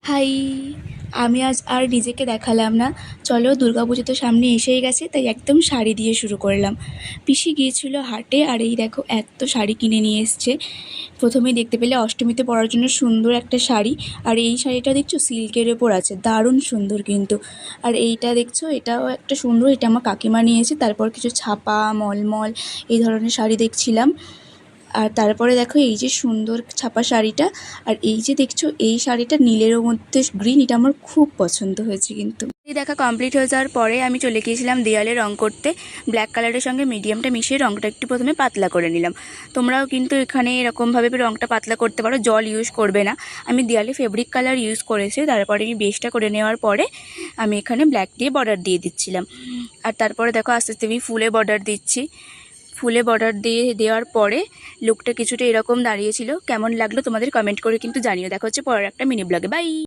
High, আমি আজ আর নিজেকে দেখালাম না। চলো, দুর্গাপুজো তো সামনে এসেই গেছে, তাই একদম শাড়ি দিয়ে শুরু করলাম। পিসি গিয়েছিল হাটে, আর এই দেখো এত শাড়ি কিনে নিয়ে এসছে। প্রথমেই দেখতে পেলে অষ্টমীতে পরার জন্য সুন্দর একটা শাড়ি। আর এই শাড়িটা দেখছো সিল্কের ওপর আছে, দারুণ সুন্দর কিন্তু। আর এইটা দেখছো, এটাও একটা সুন্দর, এটা আমার কাকিমা নিয়েছে। তারপর কিছু ছাপা মলমল এই ধরনের শাড়ি দেখছিলাম। আর তারপরে দেখো এই যে সুন্দর ছাপা শাড়িটা, আর এই যে দেখছো এই শাড়িটা নীলের মধ্যে গ্রিন, এটা আমার খুব পছন্দ হয়েছে কিন্তু। এই দেখা কমপ্লিট হয়ে যাওয়ার পরে আমি চলে গিয়েছিলাম দেয়ালে রং করতে। ব্ল্যাক কালারের সঙ্গে মিডিয়ামটা মিশিয়ে রংটা একটু প্রথমে পাতলা করে নিলাম। তোমরাও কিন্তু এখানে এরকমভাবে রংটা পাতলা করতে পারো, জল ইউজ করবে না। আমি দেয়ালে ফেব্রিক কালার ইউজ করেছি। তারপরে আমি বেসটা করে নেওয়ার পরে আমি এখানে ব্ল্যাক দিয়ে বর্ডার দিয়ে দিচ্ছিলাম। আর তারপরে দেখো আস্তে আস্তে আমি ফুলে বর্ডার দিচ্ছি। ফুলে বর্ডার দিয়ে দেওয়ার পরে লুকটা কিছুটা এরকম দাঁড়িয়েছিল। কেমন লাগলো তোমাদের কমেন্ট করে কিন্তু জানিও। দেখা হচ্ছে পরের একটা মিনি ব্লগে। বাই।